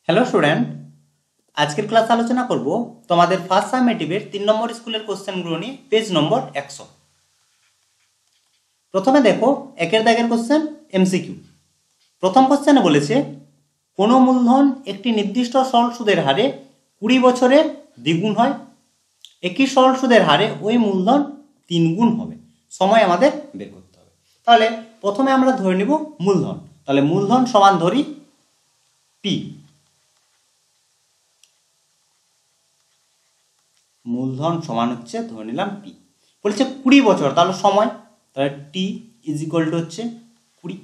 Hello student, আজকের class আলোচনা করব তোমাদের ফার্স্ট সামেটিভের 3 নম্বর স্কুলের কোশ্চেনগুলো নিয়ে, পেজ নম্বর 100। প্রথমে দেখো একের দাগের কোশ্চেন এমসিকিউ। প্রথম কোশ্চেনে বলেছে কোনো মূলধন একটি নির্দিষ্ট সরল সুদের হারে 20 বছরে দ্বিগুণ হয়, একই সরল সুদের হারে ওই মূলধন 3 গুণ হবে। সময় আমাদের বের করতে হবে। তাহলে প্রথমে আমরা ধরে নিব মূলধন। তাহলে মূলধন সমান ধরি পি। মূলধন সমান হচ্ছে ধরে নিলাম পি। বলছে 20 বছর, তাহলে সময়, তাহলে টি ইজ ইকুয়াল টু হচ্ছে 20।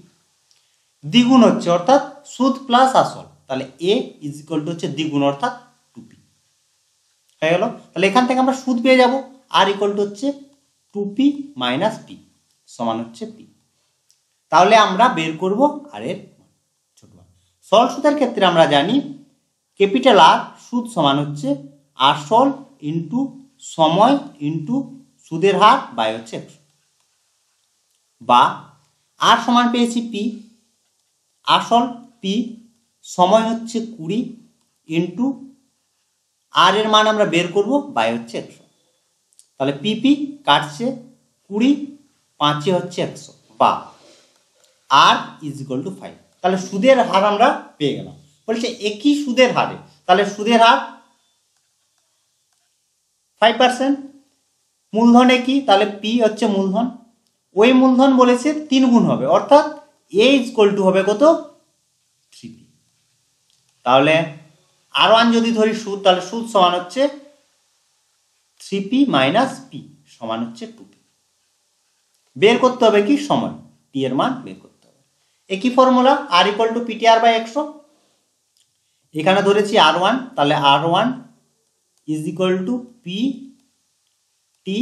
দ্বিগুণ হচ্ছে অর্থাৎ সুদ প্লাস আসল, তাহলে এ ইজ ইকুয়াল টু হচ্ছে দ্বিগুণ অর্থাৎ 2p হয়ে গেল। তাহলে এখান থেকে আমরা সুদ পেয়ে যাব, আর ইকুয়াল টু হচ্ছে 2p মাইনাস পি সমান হচ্ছে পি। তাহলে আমরা বের করব আর এর ছোট মান। সরল সুদের ক্ষেত্রে আমরা জানি ক্যাপিটাল আর সুদ সমান হচ্ছে আসল ইন্টু সময় ইন্টু সুদের হার বাই হচ্ছে 100, বা আর সমান পেয়েছি পি, আসল পি, সময় হচ্ছে 20 ইন্টু আর এর মান আমরা বের করব বাই হচ্ছে 100। তাহলে পিপি কাটছে 20, 5 হচ্ছে 100, বা আর ইজ ইকুয়াল টু 5। তাহলে সুদের হার আমরা পেয়ে গেলাম। বলছে একই সুদের হারে, তাহলে সুদের হার 5%। মূলধনে কি, তাহলে পি হচ্ছে মূলধন, ওই মূলধন বলেছে 3 গুণ হবে, অর্থাৎ এ ইকুয়াল টু হবে কত, 3p। তাহলে আর ওয়ান যদি ধরি সুদ, তাহলে সুদ সমান হচ্ছে 3p মাইনাস পি সমান হচ্ছে 2p। বের করতে হবে কি সময়, টি এর মান বের করতে হবে। একই formula, R equal to PT R by 100। এখানে ধরেছি আর ওয়ান, তাহলে R one is equal to P T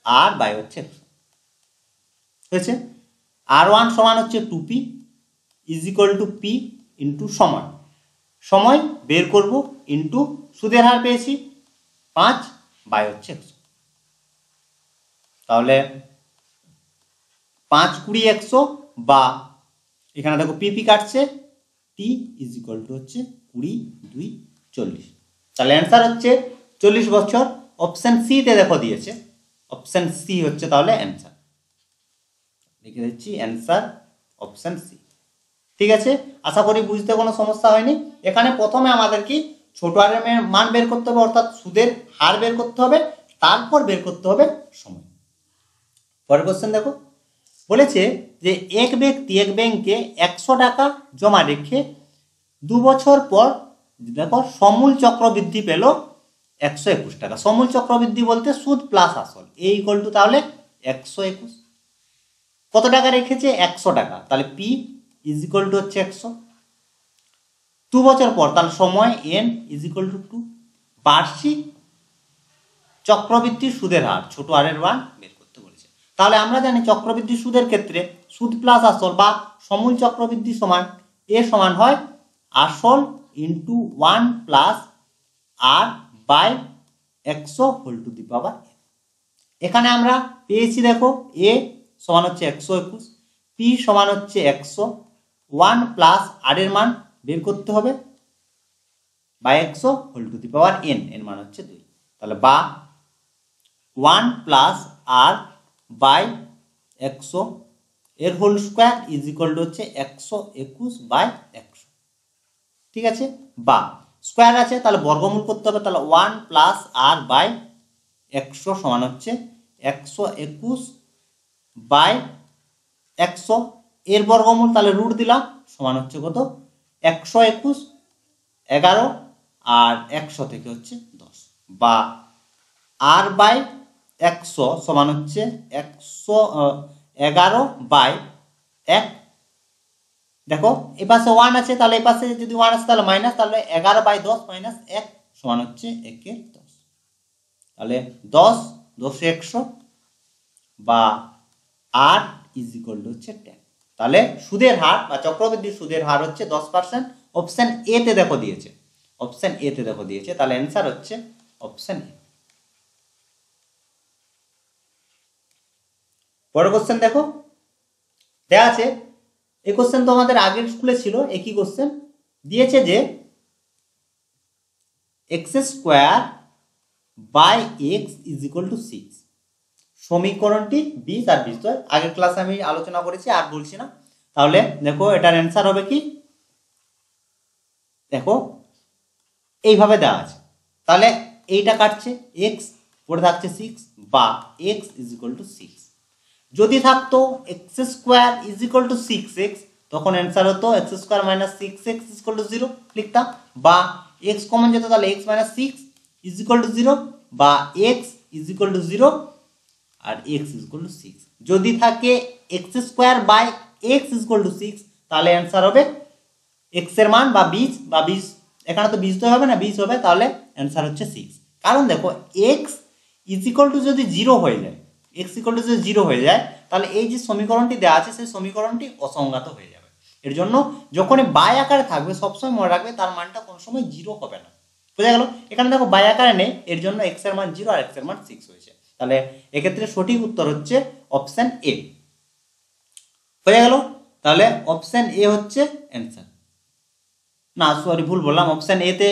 R by হচ্ছে 100 হয়েছে। আর ওয়ান সমান হচ্ছে 2p is equal to P into সময়, সময় বের করব ইন্টু সুদের হার পেয়েছি 5 বাই হচ্ছে 100। তাহলে 5 20 100, বা এখানে দেখো পিপি কাটছে, টি ইজ ইকুয়াল টু হচ্ছে 20 2 40। তাহলে অ্যান্সার হচ্ছে 40 বছর। অপশন সি তে দেখো দিয়েছে, অপশন সি হচ্ছে তাহলে অ্যান্সার। লিখে দিচ্ছি অ্যান্সার অপশন সি। ঠিক আছে, আশা করি বুঝতে কোনো সমস্যা হয়নি। এখানে প্রথমে আমাদের কি ছোট আর এর মান বের করতে হবে, অর্থাৎ সুদের হার বের করতে হবে, তারপর বের করতে হবে সময়। পরের কোশ্চেন দেখো, বলেছে যে এক ব্যক্তি এক ব্যাংকে 100 টাকা জমা রেখে 2 বছর পর দেখো সমূল চক্রবৃদ্ধি পেল 121 টাকা। সমূল চক্রবৃদ্ধি বলতে সুদ প্লাস আসল, এ ইকুয়াল টু তাহলে 121। কত টাকা রেখেছে, 100 টাকা, তাহলে পি ইজ ইকুয়াল টু হচ্ছে 100। 2 বছর পর, তাহলে সময় এন ইজ ইকুয়াল টু 2। বার্ষিক চক্রবৃদ্ধি সুদের হার ছোট আর এর মান বের করতে বলেছে। তাহলে আমরা জানি চক্রবৃদ্ধি সুদের ক্ষেত্রে সুদ প্লাস আসল বা সমূল চক্রবৃদ্ধি সমান এ সমান হয় আসল into 1 plus R by 100 whole to the power. এখানে আমরা পেয়েছি দেখো এ সমান হচ্ছে 121, পি সমান হচ্ছে 100, 1 প্লাস আর এর মান বের করতে হবে by 100 whole to the power n, এর মান হচ্ছে 2। তাহলে বা 1 প্লাস আর বাই 100 এর whole square is equal to হচ্ছে 121 বাই 100। ঠিক আছে, বা স্কোয়ার আছে তাহলে বর্গমূল করতে হবে, তাহলে 1 প্লাস আর বাই 100 সমান হচ্ছে 121 বাই 100 এর বর্গমূল, তাহলে রুট দিলাম সমান হচ্ছে কত, 121 11 আর 100 থেকে হচ্ছে 10, বা আর বাই 100 সমান হচ্ছে 111 বাই 1। দেখো এই পাশে 1 আছে, তাহলে এই পাশে যদি 1 আছে তাহলে মাইনাস, তাহলে 11 বাই 10 মাইনাস 1 সমান হচ্ছে 1 এর 10। তাহলে 10 10 100, বা আর ইজ ইকুয়াল টু হচ্ছে 10। তাহলে সুদের হার বা চক্রবৃদ্ধি সুদের হার হচ্ছে 10%। অপশন এ তে দেখো দিয়েছে, অপশন এ তে দেখো দিয়েছে, তাহলে অ্যান্সার হচ্ছে অপশন এ। পরের কোশ্চেন দেখো দেয়া আছে, এই কোশ্চেন তো আমাদের আগের স্কুলে ছিল, একই কোশ্চেন দিয়েছে যে x square by x is equal to 6। সমীকরণটি 20 আর 20 আগের ক্লাসে আমি আলোচনা করেছি, আর বলছি না। তাহলে দেখো এটার অ্যান্সার হবে কি, দেখো এইভাবে দেওয়া আছে। তাহলে এইটা কাটছে এক্স, পড়ে থাকছে 6 বা এক্স ইজ ইকুয়াল টু 6। যদি থাকতো x square is equal to 6x, তখন অ্যান্সার হতো x square minus 6x is equal to 0 লিখতাম, বা এক্স কমন যেত, তাহলে x minus 6 is equal to 0, বা এক্স ইজ ইকুয়াল টু 0 আর এক্স ইজ ইকুয়াল টু 6। যদি থাকে x square by x is equal to 6, তাহলে অ্যান্সার হবে এক্স এর মান বা 20, বা 20 এখানে তো 20 তো হবে না, 20 হবে, তাহলে অ্যান্সার হচ্ছে 6। কারণ দেখো এক্স ইজ ইকুয়াল টু যদি 0 হয়ে যায়, এক্স ইকুয়াল টু যদি 0 হয়ে যায়, তাহলে এই যে সমীকরণটি দেওয়া আছে সেই সমীকরণটি অসংজ্ঞাত হয়ে যাবে। এর জন্য যখনই বাই আকারে থাকবে সবসময় মনে রাখবে তার মানটা কোনো সময় 0 হবে না। বোঝা গেল? এখানে দেখো বাই আকারে নেই, এর জন্য এক্স এর মান 0 আর এক্স এর মান 6 হয়েছে। তাহলে এক্ষেত্রে সঠিক উত্তর হচ্ছে অপশন এ। বোঝা গেল? তাহলে অপশন এ হচ্ছে অ্যান্সার। না সরি, ভুল বললাম, অপশন এ তে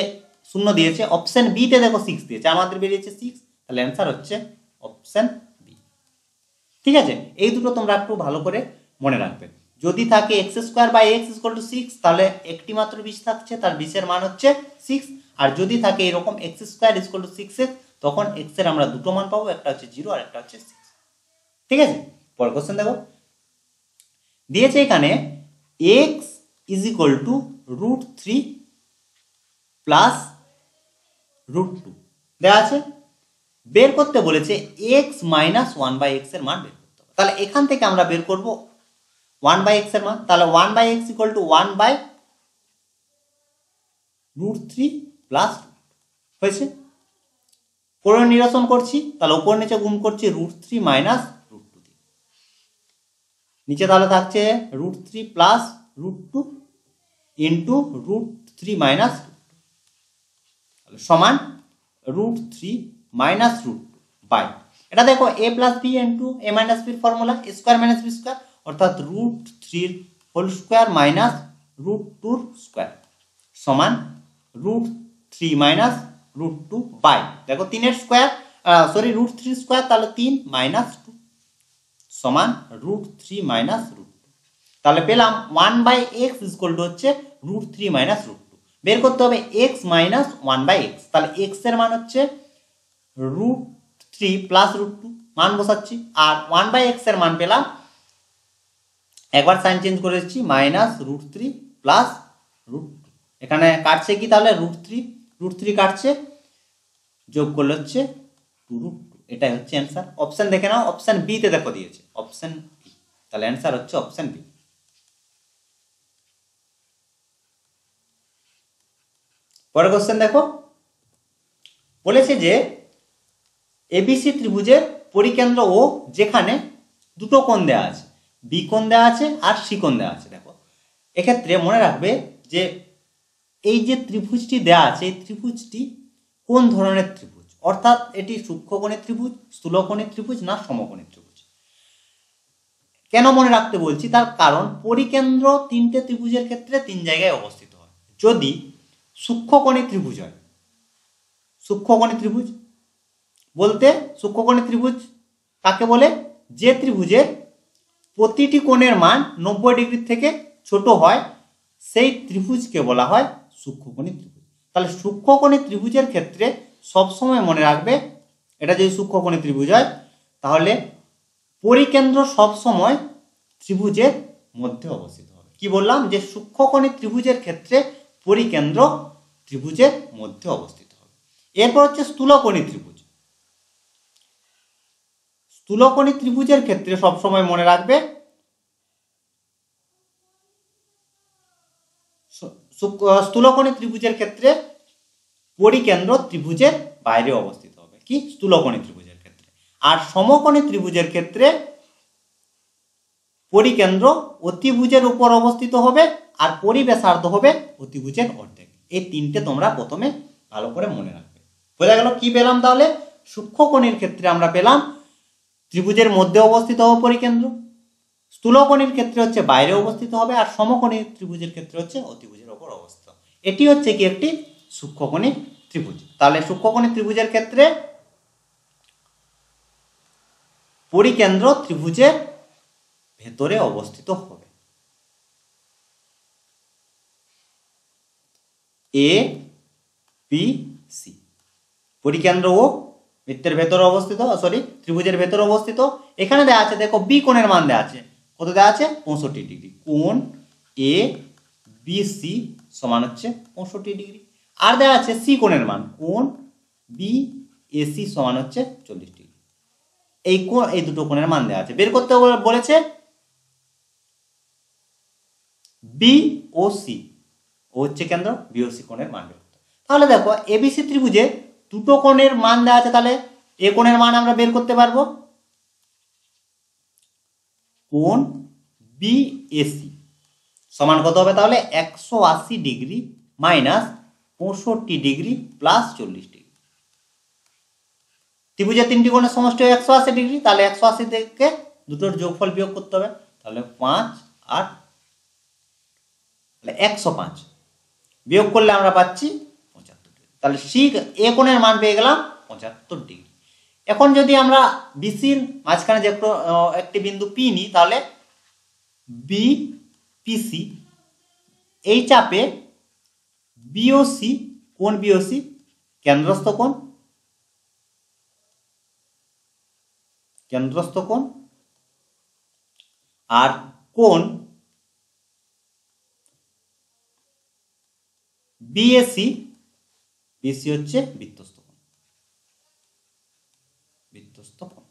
0 দিয়েছে, অপশন বি তে দেখো 6 দিয়েছে, আমাদের বেরিয়েছে 6, তাহলে অ্যান্সার হচ্ছে অপশন বি। ঠিক আছে, এই দুটো তোমরা একটু ভালো করে মনে রাখবে। যদি থাকে x square by x equal to 6, তাহলে একটি মাত্র 20 থাকছে, তার 20 এর মান হচ্ছে 6। আর যদি থাকে এরকম x square equal to 6x, তখন এক্স এর আমরা দুটো মান পাবো, একটা হচ্ছে 0 আর একটা হচ্ছে 6। ঠিক আছে, পরের কোশ্চেন দেখো, দিয়েছে এখানে x is equal two √3 plus √2 দেওয়া আছে। বের করতে বলেছে এক্স মাইনাস 1/x এর মান বের করতে হবে। তাহলে এখান থেকে আমরা বের করব 1/x এর মান। তাহলে 1/x ইকুয়াল টু 1/√3 প্লাস হয়েছে। পরে নিরসন করছি, তাহলে উপর নিচে গুণ করছি √3 মাইনাস √2 দিয়ে। নিচে তাহলে থাকছে √3 প্লাস √2 ইন্টু √3 মাইনাস সমান √3 মাইনাস √2 বাই, এটা দেখো a plus B into a minus বির formula, a square minus B square, অর্থাৎ √3 হোল স্কোয়ার মাইনাস √2 স্কোয়ার সমান √3 মাইনাস √2 বাই, দেখো 3 এর স্কোয়ার, সরি √3 স্কোয়ার, তাহলে 3 মাইনাস 2 সমান √3 মাইনাস √2। তাহলে পেলাম 1/x ইকুয়াল টু হচ্ছে √3 মাইনাস √2। বের করতে হবে x মাইনাস 1/x, তাহলে x এর মান হচ্ছে √3 প্লাস √2, মান বসাচ্ছি, আর 1/x এর মান পেলাম, একবার সাইন চেঞ্জ করে দিচ্ছি, মাইনাস √3 প্লাস √2। এখানে কাটছে কি, তাহলে √3 কাটছে, যোগ করলে হচ্ছে 2√2, এটাই হচ্ছে অ্যান্সার। অপশন দেখে নাও, অপশন বি তে দেখো দিয়েছে, অপশন বি, তাহলে অ্যান্সার হচ্ছে অপশন বি। পরের কোশ্চেন দেখো, বলেছে যে এবিসি ত্রিভুজের পরিকেন্দ্র ও যেখানে দুটো কোণ দেওয়া আছে, বি কোণ দেওয়া আছে আর সি কোণ দেওয়া আছে। দেখো এক্ষেত্রে মনে রাখবে যে এই যে ত্রিভুজটি দেওয়া আছে, এই ত্রিভুজটি কোন ধরনের ত্রিভুজ, অর্থাৎ এটি সূক্ষ্মকোণের ত্রিভুজ, স্থূলকোণের ত্রিভুজ না সমকোণের ত্রিভুজ। কেন মনে রাখতে বলছি, তার কারণ পরিকেন্দ্র তিনটে ত্রিভুজের ক্ষেত্রে 3 জায়গায় অবস্থিত হয়। যদি সূক্ষ্মকোণী ত্রিভুজ হয়, সূক্ষ্মকোণী ত্রিভুজ বলতে সূক্ষ্মকোণী ত্রিভুজ কাকে বলে, যে ত্রিভুজের প্রতিটি কোণের মান 90 ডিগ্রি থেকে ছোট হয়, সেই ত্রিভুজকে বলা হয় সূক্ষ্মকোণী ত্রিভুজ। তাহলে সূক্ষ্মকোণী ত্রিভুজের ক্ষেত্রে সবসময় মনে রাখবে, এটা যদি সূক্ষ্মকোণী ত্রিভুজ হয় তাহলে পরিকেন্দ্র সবসময় ত্রিভুজের মধ্যে অবস্থিত হবে। কি বললাম, যে সূক্ষ্মকোণী ত্রিভুজের ক্ষেত্রে পরিকেন্দ্র ত্রিভুজের মধ্যে অবস্থিত হবে। এরপর হচ্ছে স্থূলকোণী ত্রিভুজ। স্থূলকোণী ত্রিভুজের ক্ষেত্রে সবসময় মনে রাখবে স্থূলকোণী ত্রিভুজের ক্ষেত্রে পরিকেন্দ্র ত্রিভুজের বাইরে অবস্থিত হবে, কি স্থূলকোণী ত্রিভুজের ক্ষেত্রে। আর সমকোণী ত্রিভুজের ক্ষেত্রে পরিকেন্দ্র অতিভুজের উপর অবস্থিত হবে আর পরিব্যাসার্ধ হবে অতিভুজের অর্ধেক। এই তিনটে তোমরা প্রথমে ভালো করে মনে রাখবে। বোঝা গেল? কি পেলাম তাহলে, সূক্ষ্মকোণীর ক্ষেত্রে আমরা পেলাম ত্রিভুজের মধ্যে অবস্থিত হবে পরিকেন্দ্র, স্থূলকোণীর ক্ষেত্রে হচ্ছে বাইরে অবস্থিত হবে, আর সমকোণী ত্রিভুজের ক্ষেত্রে হচ্ছে অতিভুজের উপর অবস্থিত। এটি হচ্ছে কি একটি সূক্ষ্মকোণী ত্রিভুজ। তাহলে সূক্ষ্মকোণী ত্রিভুজের ক্ষেত্রে পরিকেন্দ্র ত্রিভুজের ভেতরে অবস্থিত হবে। এ বি সি পরিকেন্দ্র ও বৃত্তের ভেতরে অবস্থিত, ত্রিভুজের ভেতরে অবস্থিত। এখানে দেওয়া আছে, দেখো বি কোণের মান দেওয়া আছে, কত দেওয়া আছে? 65 ডিগ্রি। কোণ এ বি সি সমান হচ্ছে 65 ডিগ্রি। আর দেওয়া আছে সি কোণের মান, কোণ বি এ সি সমান হচ্ছে 40 ডিগ্রি। এই দুটো কোণের মান দেওয়া আছে, বের করতে বলেছে বি ও সি, ও হচ্ছে কেন্দ্র, বি ও সি কোণের মান বের করতে। তাহলে দেখো এবিসি ত্রিভুজে দুটো কোণের মান দেওয়া আছে, তাহলে এ কোণের মান আমরা বের করতে পারবো। কোণ বি এ সি সমান কত হবে? তাহলে 180 degree minus 65 degree plus 40 degree. ত্রিভুজের তিনটি কোণের সমষ্টি 180 ডিগ্রি, তাহলে 180 থেকে দুটোর যোগফল বিয়োগ করতে হবে, তাহলে 5 আর 105 বিয়োগ করলে আমরা পাচ্ছি 75 ডিগ্রি। তাহলে সি এ কোণের মান পেয়ে গেলাম 75 ডিগ্রি। এখন যদি আমরা বিসির মাঝখানে যে একটি বিন্দু পি নিই, তাহলে বি পিসি এই চাপে বিওসি, কোণ বিওসি কেন্দ্রস্থ কোণ, আর কোণ বিএসি, বিসি হচ্ছে বৃত্তস্থ কোণ।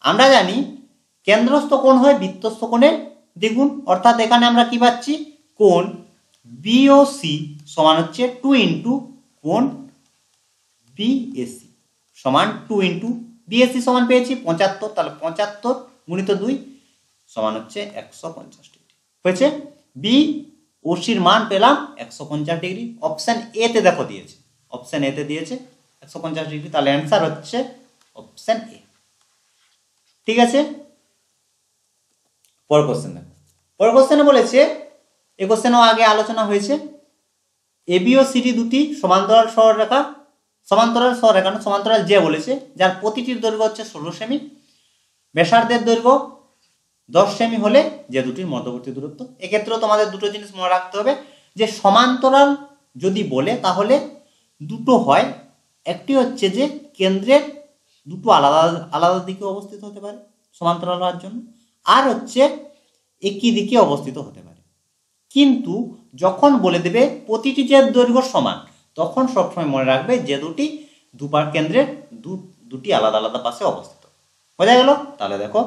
আমরা জানি কেন্দ্রস্থ কোণ হয় বৃত্তস্থ কোণের দ্বিগুণ, অর্থাৎ এখানে আমরা কি পাচ্ছি? কোণ বিওসি সমান হচ্ছে 2 ইন্টু কোণ বিএসি সমান 2 ইন্টু বিএসি সমান পেয়েছি 75, তাহলে 75 গুণিত 2 সমান হচ্ছে 150 ডিগ্রি হয়েছে। বি ও সির মান পেলাম 150 ডিগ্রি। অপশন এ তে দেখো দিয়েছে, অপশন এ তে দিয়েছে 150 ডিগ্রি, তাহলে অ্যান্সার হচ্ছে অপশন এ। ঠিক আছে, পরের কোশ্চেন দেখো। পরের কোশ্চেনে বলেছে, এই কোশ্চেনও আগে আলোচনা হয়েছে, এবি ও সিডি দুটি সমান্তরাল সরলরেখা, সমান্তরাল যে বলেছে, যার প্রতিটির দৈর্ঘ্য হচ্ছে 16 সেমি, ব্যাসার্ধের দৈর্ঘ্য 10 সেমি হলে যে দুটির মধ্যবর্তী দূরত্ব। এক্ষেত্রেও তোমাদের দুটো জিনিস মনে রাখতে হবে, যে সমান্তরাল যদি বলে তাহলে দুটো হয়, একটি হচ্ছে যে কেন্দ্রের দুটো আলাদা আলাদা দিকে অবস্থিত হতে পারে সমান্তরাল হওয়ার জন্য, আর হচ্ছে একই দিকে অবস্থিত হতে পারে। কিন্তু যখন বলে দেবে প্রতিটি যে দৈর্ঘ্য সমান, তখন সবসময় মনে রাখবে যে দুটি দুপার কেন্দ্রের দুটি আলাদা আলাদা পাশে অবস্থিত। বোঝা গেল? তাহলে দেখো,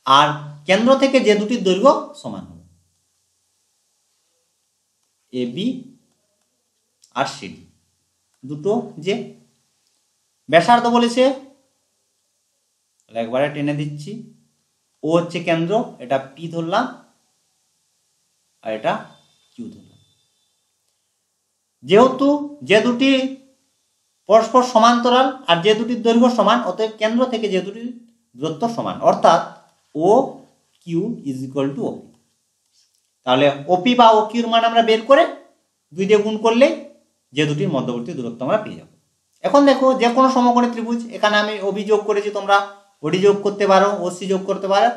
আর কেন্দ্র থেকে যে দুটির দৈর্ঘ্য সমান হবে, এ বি আর সিডি দুটো যে ব্যাসার্ধ বলেছে, একবারে টেনে দিচ্ছি, ও হচ্ছে কেন্দ্র, এটা পি ধরলাম আর এটা কিউ ধরলাম। যেহেতু যে দুটি পরস্পর সমান্তরাল আর যে দুটির দৈর্ঘ্য সমান, অতএব কেন্দ্র থেকে যে দুটির দূরত্ব সমান, অর্থাৎ O Q is equal two ওপি। তাহলে ওপি বা ও কিউর মান আমরা বের করে 2 দিয়ে গুণ করলে যে দুটির মধ্যবর্তী দূরত্ব আমরা পেয়ে যাব। এখন দেখো, যে কোনো সমকোণী ত্রিভুজ, এখানে আমি ওবি যোগ করেছি, তোমরা ওডি যোগ করতে পারো, ওসি যোগ করতে পারো,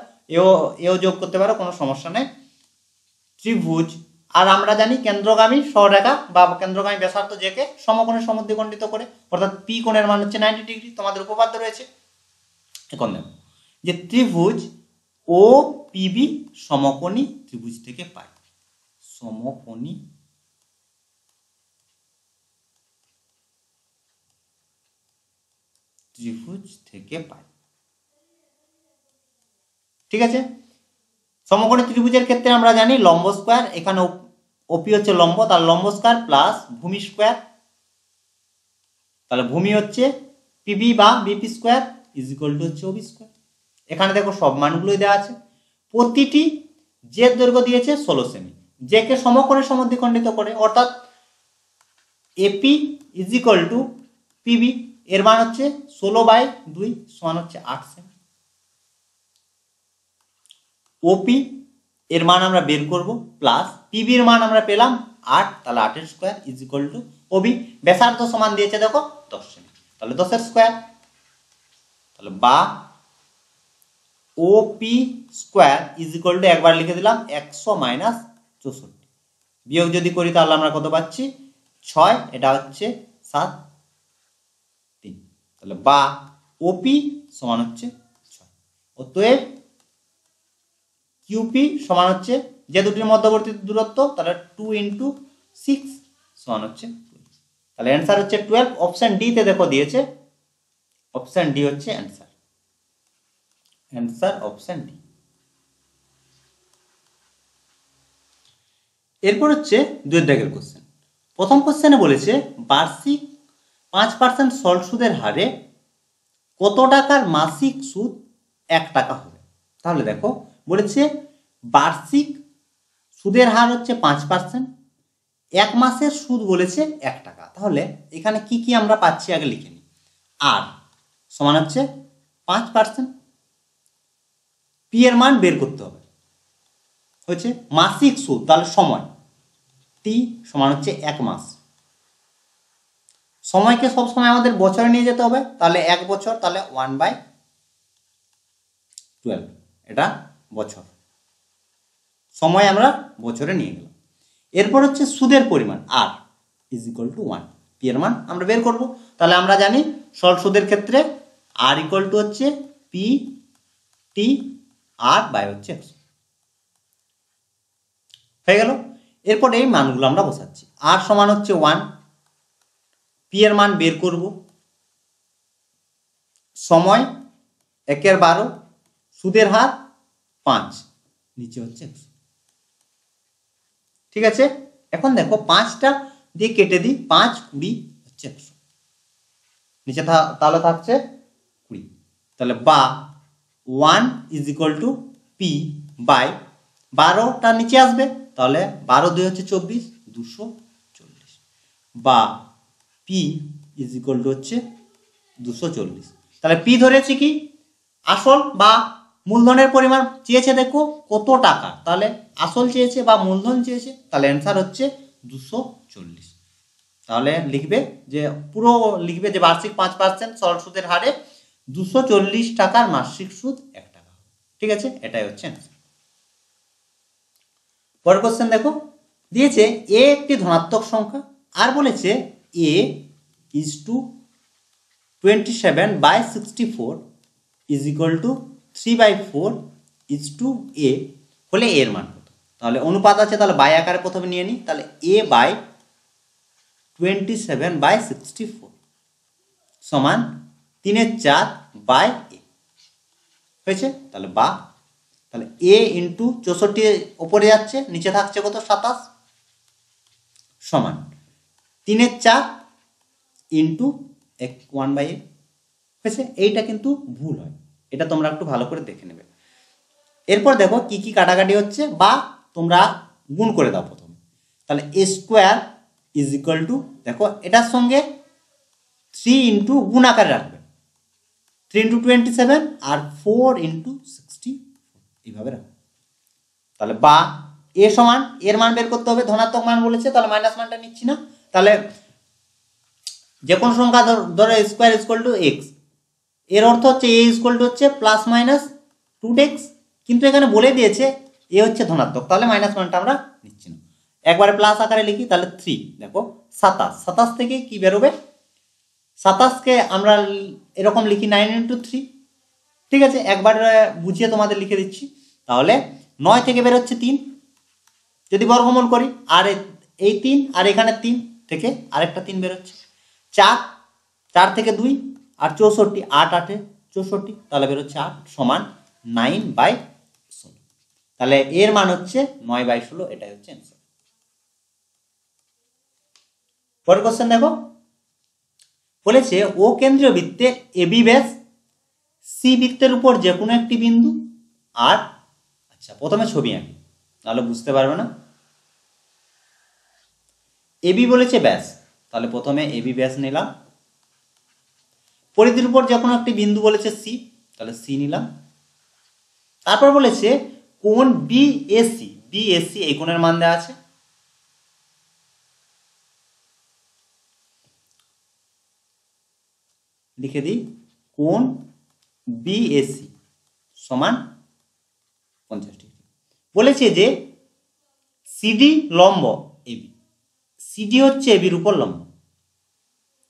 এও যোগ করতে পারো, কোনো সমস্যা নেই। ত্রিভুজ, আর আমরা জানি কেন্দ্রগামী সরলরেখা বা কেন্দ্রগামী ব্যাসার্ধ যেকে সমকোণের সমদ্বিখণ্ডিত করে, অর্থাৎ পি কোণের মান হচ্ছে 90 ডিগ্রি, তোমাদের উপপাদ্য রয়েছে। এখন দেখো যে ত্রিভুজ ও পিবি সমকোণী ত্রিভুজ থেকে পাই, সমকোণী ত্রিভুজ থেকে পাই। ঠিক আছে, সমকোণী ত্রিভুজের ক্ষেত্রে আমরা জানি লম্ব স্কয়ার, এখানে ওপি হচ্ছে লম্ব, তার লম্ব স্কয়ার প্লাস ভূমি স্কয়ার, তাহলে ভূমি হচ্ছে পিবি বা BP square is equal to হচ্ছে ওবি স্কয়ার। এখানে দেখো সব মানগুলোই দেওয়া আছে। প্রতিটি যে দৈর্ঘ্য দিয়েছে 16 সেমি, যেকে সমকোণের সমদ্বিখণ্ডিত করে, অর্থাৎ AP is equal to PB, এর মান হচ্ছে 16/2 সমান হচ্ছে 8 সেমি। ওপি এর মান আমরা বের করব, প্লাস পিবির মান আমরা পেলাম 8, তাহলে 8 square is equal to OB. ব্যাসার্ধ সমান দিয়েছে দেখো 10 সেমি, তাহলে 10 স্কোয়ার, তাহলে বা ওপি স্কোয়ার ইজ ইকুয়াল টু একবার লিখে দিলাম 100 মাইনাস 64, বিয়োগ যদি করি তাহলে আমরা কত পাচ্ছি 6, এটা হচ্ছে 7, 3, তাহলে বা ওপি সমান হচ্ছে 6। অতএব কিউপি সমান হচ্ছে যে দুটির মধ্যবর্তী দূরত্ব, তাহলে 2 × 6 সমান হচ্ছে 12। তাহলে অ্যান্সার হচ্ছে 12। অপশন ডি তে দেখো দিয়েছে, অপশন ডি হচ্ছে অ্যান্সার, অ্যান্সার অপশন ডি। এরপর হচ্ছে 2 দাগের কোশ্চেন। প্রথম কোশ্চেনে বলেছে বার্ষিক 5% সল্ট সুদের হারে কত টাকার মাসিক সুদ 1 টাকা হবে। তাহলে দেখো বলেছে বার্ষিক সুদের হার হচ্ছে 5%, 1 মাসের সুদ বলেছে 1 টাকা। তাহলে এখানে কি কি আমরা পাচ্ছি আগে লিখে নিই। আর সমান হচ্ছে 5%, পি এর মান বের করতে হবে, হচ্ছে মাসিক সুদ, তাহলে সময় টি সমান হচ্ছে 1 মাস। সময়কে সবসময় আমাদের বছরে নিয়ে যেতে হবে, তাহলে 1 বছর, তাহলে 1/12, এটা বছর, সময় আমরা বছরে নিয়ে গেলাম। এরপর হচ্ছে সুদের পরিমাণ আর ইজ ইকুয়াল টু 1, পি এর মান আমরা বের করব। তাহলে আমরা জানি সরল সুদের ক্ষেত্রে আর ইকুয়াল টু হচ্ছে পি টি আর বাই হচ্ছে 100, হয়ে গেল। এরপর এই মানগুলো আমরা বসাচ্ছি। আর সমান হচ্ছে 1, পি এর মান বের করব, সময় 1/12, সুদের হার 5, নিচে হচ্ছে 100। ঠিক আছে, এখন দেখো 5টা দিয়ে কেটে দিই, 5 20 হচ্ছে 100, নিচে তাহলে থাকছে 20, তাহলে বা 1 is equal to P by 12টা নিচে আসবে, তাহলে 12 2 হচ্ছে 24, 240, বা পি ইজ ইকুয়াল টু হচ্ছে 240। তাহলে পি ধরেছি কি আসল বা মূলধনের পরিমাণ চেয়েছে, দেখো কত টাকা, তাহলে আসল চেয়েছে বা মূলধন চেয়েছে, তাহলে অ্যান্সার হচ্ছে 240। তাহলে লিখবে যে পুরো লিখবে যে বার্ষিক 5% সরল সুদের হারে 240 টাকার মাসিক সুদ 1 টাকা। ঠিক আছে, এটাই হচ্ছে অ্যান্সার। পরের কোশ্চেন দেখো দিয়েছে এ একটি ধনাত্মক সংখ্যা, আর বলেছে A is to 27/64 is equal to 3/4 is to A হলে এর মান কত। তাহলে অনুপাত আছে, তাহলে বাই আকারে প্রথমে নিয়ে নিই, তাহলে এ বাই 27/64 সমান 3/4 এ হয়েছে, তাহলে বা তাহলে এ ইন্টু 64 ওপরে যাচ্ছে, নিচে থাকছে কত 27 সমান 3/4 ইন্টু 1/a হয়েছে। এইটা কিন্তু ভুল হয়, এটা তোমরা একটু ভালো করে দেখে নেবে। এরপর দেখো কি কি কাটাকাটি হচ্ছে, বা তোমরা গুণ করে দাও প্রথমে, তাহলে এ স্কোয়ার ইজ ইকুয়াল টু, দেখো এটার সঙ্গে 3 ইন্টু গুণ আকারে রাখবে, 3 ইন্টু 27 আর 4 ইন্টু 60 এইভাবে রাখবে। তাহলে বা এ সমান এর মান বের করতে হবে, ধনাত্মক মান বলেছে, তাহলে মাইনাস মানটা নিচ্ছি না। তাহলে যে কোনো সংখ্যা ধরো স্কোয়ার ইকুয়াল টু এক্স, এর অর্থ হচ্ছে এ ইকুয়াল টু হচ্ছে প্লাস মাইনাস 2x, কিন্তু এখানে বলে দিয়েছে এ হচ্ছে ধনাত্মক, তাহলে মাইনাস মানটা আমরা নিচ্ছি না। একবারে প্লাস আকারে লিখি, তাহলে 3, দেখো 27 থেকে কি বেরোবে, 27কে আমরা এরকম লিখি 9 × 3। ঠিক আছে, একবার বুঝিয়ে তোমাদের লিখে দিচ্ছি। তাহলে 9 থেকে বেরোচ্ছে 3, যদি বর্গমূল করি, আর এই 3 আর এখানে 3 থেকে আরেকটা 3 বেরোচ্ছে, 4 থেকে 2 আর 64, 8 8 64, তাহলে বেরোচ্ছে 8 সমান 9/16। তাহলে এর মান হচ্ছে 9/16, এটাই হচ্ছে অ্যান্সার। পরের কোশ্চেন দেখো বলেছে ও কেন্দ্রীয় বৃত্তে এবি ব্যাস সি বৃত্তের উপর যে কোনো একটি বিন্দু আর, আচ্ছা প্রথমে ছবি আঁকি তাহলে বুঝতে পারবে না। এবি বলেছে ব্যাস, তাহলে প্রথমে এবি ব্যাস নিলাম, পরিধির উপর যে কোনো একটি বিন্দু বলেছে সি, তাহলে সি নিলাম। তারপর বলেছে কোণ বিএসি, বিএসি এই কোণের মান দেওয়া আছে, লিখে দিই কোণ বিএসি সমান 50 ডিগ্রি। বলেছে যে সিডি লম্ব এবি, সিডি হচ্ছে এবির উপর লম্ব,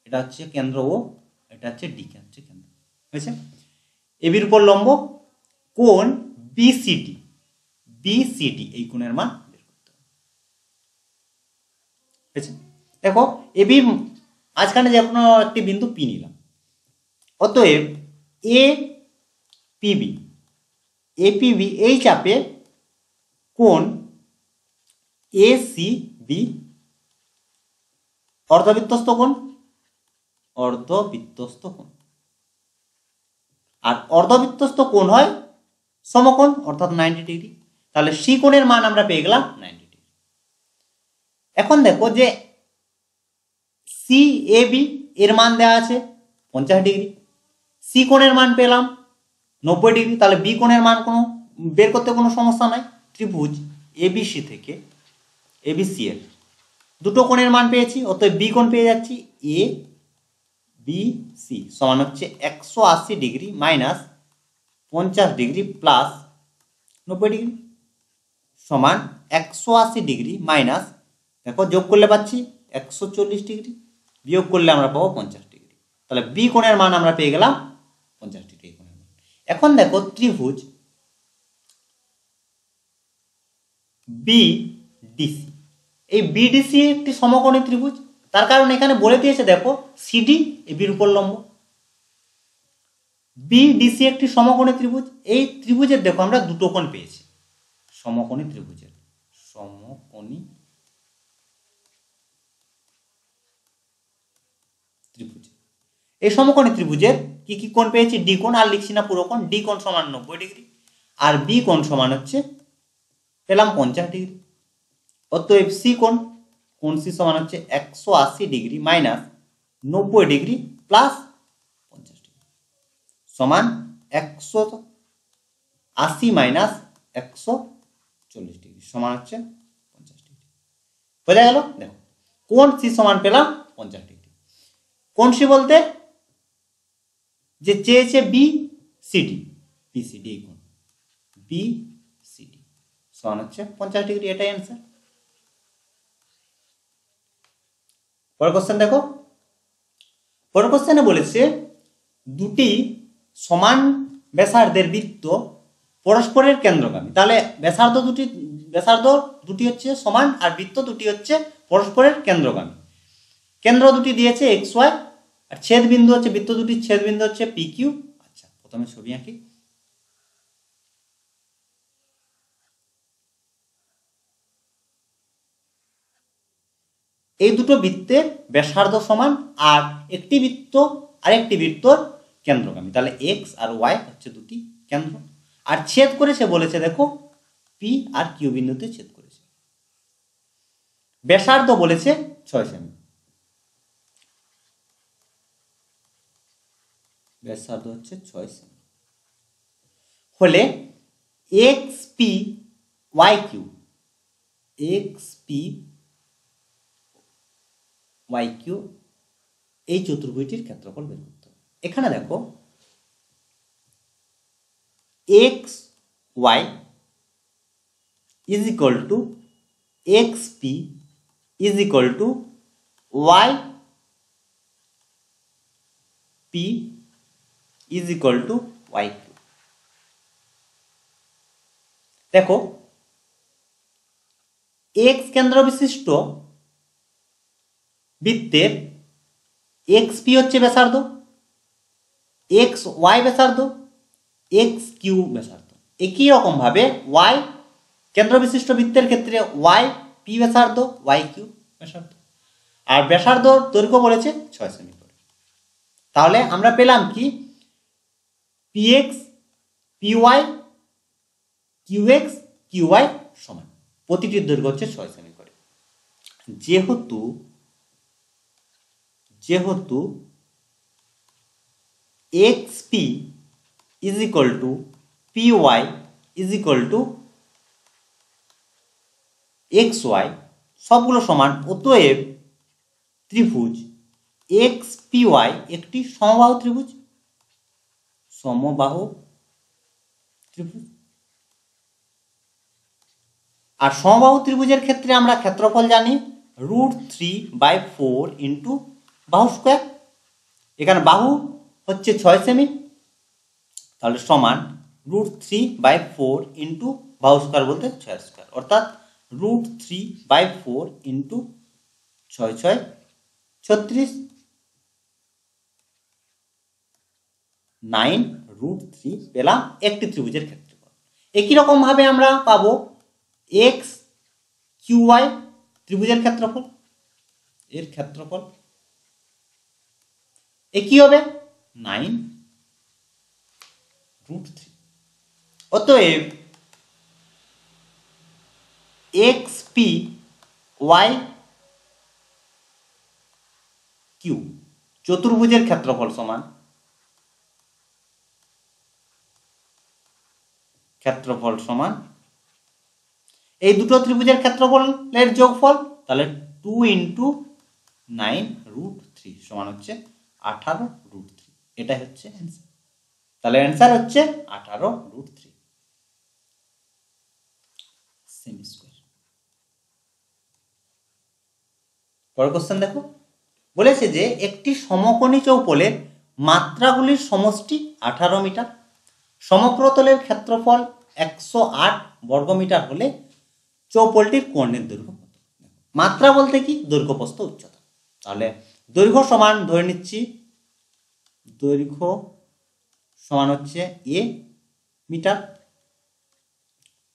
এটা হচ্ছে কেন্দ্র ও এটা হচ্ছে ডি হচ্ছে কেন্দ্র, হয়েছে? এবির উপর লম্ব, কোণ বিসিডি, বিসিডি এই কোণের মান বের করতে হবে, হয়েছে? দেখো এবি মাঝখানে যে কোনো একটি বিন্দু পি নিলাম, অতএব এ পিবি, এপিবি এই চাপে কোণ এসিবি অর্ধবৃত্তস্থ কোণ, অর্ধবৃত্তস্থ কোণ, আর অর্ধবৃত্তস্থ কোণ হয় সমকোণ অর্থাৎ 90 ডিগ্রি। তাহলে সি কোণের মান আমরা পেয়ে গেলাম 90 ডিগ্রি। এখন দেখো যে সি এ বি এর মান দেওয়া আছে 50 ডিগ্রি, সি কোণের মান পেলাম 90 ডিগ্রি, তাহলে বি কোণের মান কোনো বের করতে কোনো সমস্যা নাই। ত্রিভুজ এবিসি থেকে এবিসি এর দুটো কোণের মান পেয়েছি, অতএব বি কোণ পেয়ে যাচ্ছি এ বি সি সমান হচ্ছে 180 degree minus 50 degree plus 90 degree সমান 180 ডিগ্রি মাইনাস, দেখো যোগ করলে পাচ্ছি 140 ডিগ্রি, বিয়োগ করলে আমরা পাবো 50 ডিগ্রি। তাহলে বি কোণের মান আমরা পেয়ে গেলাম 50 ডিগ্রি কোণের মান। এখন দেখো ত্রিভুজ বিডিসি, এই বিডিসি একটি সমকোণী ত্রিভুজ, তার কারণ এখানে বলে দিয়েছে দেখো সিডি এবির উপর লম্ব, বিডিসি একটি সমকোণী ত্রিভুজ। এই ত্রিভুজের দেখো আমরা দুটো কোণ পেয়েছি, সমকোণী ত্রিভুজের, সমকোণী ত্রিভুজ, এই সমকোণী ত্রিভুজের কি কি কোণ পেয়েছি, ডি কোণ, আর লিখছি না পুরো কোণ, ডি কোণ সমান 90 ডিগ্রি আর বি কোণ সমান হচ্ছে পেলাম 50 ডিগ্রি। অতএব সি কোণ, কোণ সি সমান হচ্ছে 180 degree minus 90 degree plus 50 degree সমান 180 মাইনাস 140 ডিগ্রি সমান হচ্ছে 50 ডিগ্রি। বোঝা গেল? দেখো কোণ সি সমান পেলাম 50 ডিগ্রি। কোণ সি বলতে যে চেয়েছে বি সিডি, বি সিডি এই কোণ বি সিডি সমান হচ্ছে 50 ডিগ্রি, এটাই অ্যান্সার। পরের কোশ্চেন দেখো, পরের কোশ্চেনে বলেছে দুটি সমান ব্যাসার্ধের বৃত্ত পরস্পরের কেন্দ্রগামী। তাহলে ব্যাসার্ধ দুটি হচ্ছে সমান আর বৃত্ত দুটি হচ্ছে পরস্পরের কেন্দ্রগামী। কেন্দ্র দুটি দিয়েছে এক্স ওয়াই আর ছেদ বিন্দু হচ্ছে, বৃত্ত দুটির ছেদ বিন্দু হচ্ছে পি কিউ। আচ্ছা, প্রথমে ছবি আঁকি। এই দুটো বৃত্তের ব্যাসার্ধ সমান আর একটি বৃত্ত আরেকটি বৃত্তর কেন্দ্রগামী, তাহলে এক্স আর ওয়াই হচ্ছে দুটি কেন্দ্র, আর ছেদ করেছে বলেছে দেখো পি আর কিউ বিন্দুতে ছেদ করেছে। ব্যাসার্ধ বলেছে 6 সেমি, ব্যাসার্ধ হচ্ছে 6 সেমি হলে X P Y Q, X P Y Q এই চতুর্ভুজটির ক্ষেত্রফল বের করতে হবে। এখানে দেখো X Y is equal to X P is equal to Y P is equal to Y Q. দেখো এক্স কেন্দ্র বিশিষ্ট বৃত্তের এক্স পি হচ্ছে ব্যাসার্ধ, এক্স ওয়াই ব্যাসার্ধ, এক্স কিউ ব্যাসার্ধ। একই রকম ভাবে ওয়াই কেন্দ্র বিশিষ্ট বৃত্তের ক্ষেত্রে ওয়াই পি ব্যাসার্ধ, ওয়াই কিউ ব্যাসার্ধ, আর ব্যাসার্ধ দৈর্ঘ্য বলেছে 6 সেমি করে। তাহলে আমরা পেলাম কি P X P Y Q X Q Y সমান, প্রতিটির দৈর্ঘ্য হচ্ছে 6 সেমি করে। যেহেতু X P is equal to P Y is equal to X Y সবগুলো সমান, অতএব ত্রিভুজ এক্স পি ওয়াই একটি সমবাহু ত্রিভুজ, সমবাহু ত্রিভুজ। আর সমবাহু ত্রিভুজের ক্ষেত্রে আমরা ক্ষেত্রফল জানি √3/4 ইন্টু বাহু স্কোয়ার। এখানে বাহু হচ্ছে 6 সেমি, তাহলে সমান √3/4 ইন্টু বাহু স্কোয়ার বলতে 6 স্কোয়ার, অর্থাৎ √3/4 ইন্টু 6 6 36, 9√3 পেলাম একটি ত্রিভুজের ক্ষেত্রফল। একই রকম ভাবে আমরা পাবো এক্স কিউ ওয়াই ত্রিভুজের ক্ষেত্রফল, এর ক্ষেত্রফল একই হবে 9√3। অতএব এক্স পি ওয়াই কিউ চতুর্ভুজের ক্ষেত্রফল সমান এই দুটো ত্রিভুজের ক্ষেত্রফলের যোগফল, তাহলে 2 ইন্টু 9√3 সমান হচ্ছে 18√3। এটাই হচ্ছে অ্যান্সার। তাহলে অ্যান্সার হচ্ছে 18√3 সেমি স্কোয়ার। পরের কোশ্চেন দেখো, বলেছে যে একটি সমকোণী চৌপলের মাত্রাগুলির সমষ্টি 18 মিটার, সমগ্রতলের ক্ষেত্রফল 108 বর্গমিটার হলে চৌপলটির কোণের দৈর্ঘ্য কত? মাত্রা বলতে কি? দৈর্ঘ্য, প্রস্থ, উচ্চতা। তাহলে দৈর্ঘ্য সমান ধরে নিচ্ছি, দৈর্ঘ্য সমান হচ্ছে a মিটার,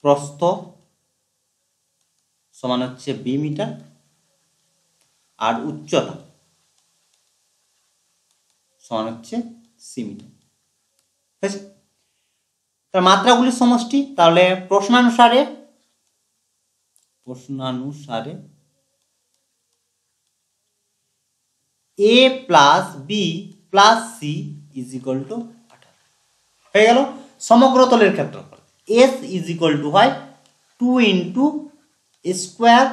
প্রস্থ সমান হচ্ছে b মিটার, আর উচ্চতা সমান হচ্ছে c মিটার। ঠিক আছে, তার মাত্রাগুলির সমষ্টি, তাহলে প্রশ্নানুসারে a plus B plus C is equal to 18 হয়ে গেল। সমগ্রতলের ক্ষেত্রফল এস ইজ ইকুয়াল টু হয় 2 ইন্টু স্কোয়ার,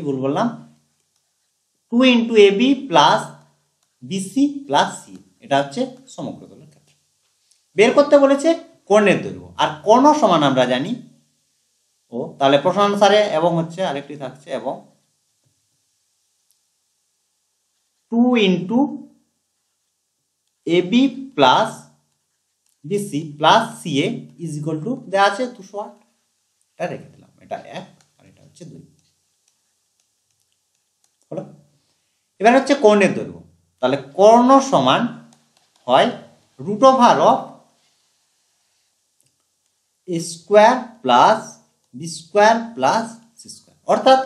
ভুল বললাম, 2 into A B plus BC plus C. এটা হচ্ছে সমগ্রতলের ক্ষেত্র। বের করতে বলেছে কোণের দৈর্ঘ্য, আর কোণ সমান আমরা জানি তাহলে প্রশ্নানুসারে এবং হচ্ছে আরেকটি থাকছে, এবং 2 into A B plus BC plus C A is equal to দেওয়া আছে 208। এটা রেখে দিলাম, এটা 1 আর এটা হচ্ছে 2 হলো। এবার হচ্ছে কোণের দৈর্ঘ্য, তাহলে কর্ণ সমান হয় √of a square plus B square plus C square, অর্থাৎ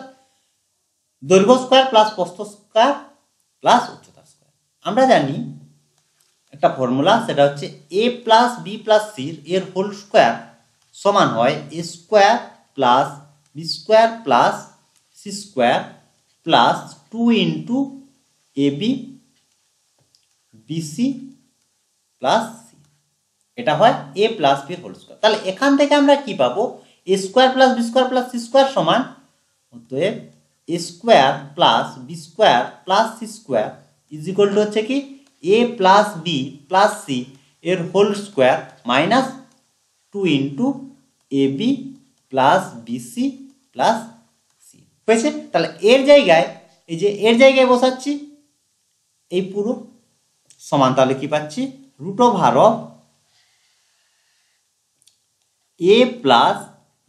দৈর্ঘ্য স্কোয়ার প্লাস প্রস্থ স্কোয়ার প্লাস উচ্চতা স্কোয়ার। আমরা জানি একটা ফর্মুলা, সেটা হচ্ছে a plus B plus C এর হোল স্কোয়ার সমান হয় a square plus B square plus C square plus 2 into A B BC plus C. এটা হয় a plus B whole square. তাহলে এখান থেকে আমরা কি পাবো? a square plus B square plus C square সমান, অতএব a square plus B square plus C square is equal to হচ্ছে কি a plus B plus C এর whole square minus 2 into A B plus BC plus C হয়েছে। তাহলে এর জায়গায়, এই যে এর জায়গায় বসাচ্ছি এই পুরো সমান, তাহলে কি পাচ্ছি? √of a plus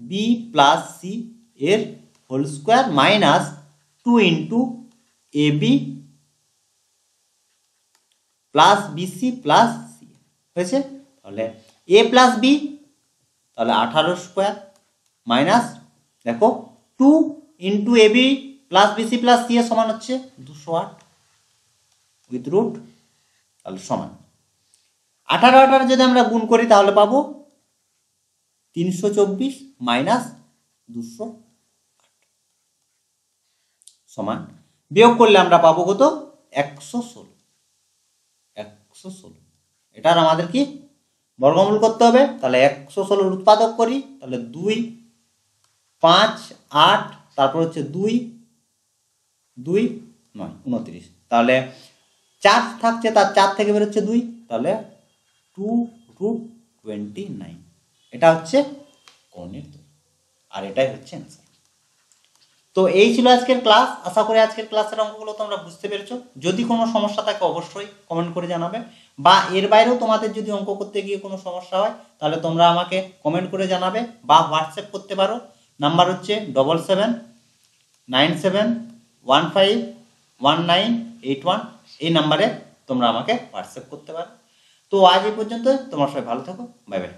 B plus C এর whole square minus 2 into A B plus BC plus C হয়েছে। তাহলে a প্লাস বি, তাহলে 18 স্কোয়ার মাইনাস দেখো 2 into A B plus BC plus C এর সমান হচ্ছে 208 উইথ রুট, তাহলে সমান 18 যদি আমরা গুণ করি তাহলে পাবো 324 মাইনাস 208 সমান, বিয়োগ করলে আমরা পাবো কত? 116। এটার আমাদের কি বর্গমূল করতে হবে। তাহলে 116 উৎপাদক করি, তাহলে 2 5 8, তারপর হচ্ছে 2 2 9 29। তাহলে 4 থাকছে, তার 4 থেকে বেরোচ্ছে 2, তাহলে 2√29। এটা হচ্ছে কোণের দৈর্ঘ্য, আর এটাই হচ্ছে অ্যান্সার। তো এই ছিল আজকের ক্লাস। আশা করি আজকের ক্লাসের অঙ্কগুলো তোমরা বুঝতে পেরেছো। যদি কোনো সমস্যা থাকে অবশ্যই কমেন্ট করে জানাবে, বা এর বাইরেও তোমাদের যদি অঙ্ক করতে গিয়ে কোনো সমস্যা হয় তাহলে তোমরা আমাকে কমেন্ট করে জানাবে বা হোয়াটসঅ্যাপ করতে পারো। নাম্বার হচ্ছে 7797151981, এই নাম্বারে তোমরা আমাকে হোয়াটসঅ্যাপ করতে পারো। তো আজ এই পর্যন্ত, তোমরা সবাই ভালো থাকো, বাই বাই।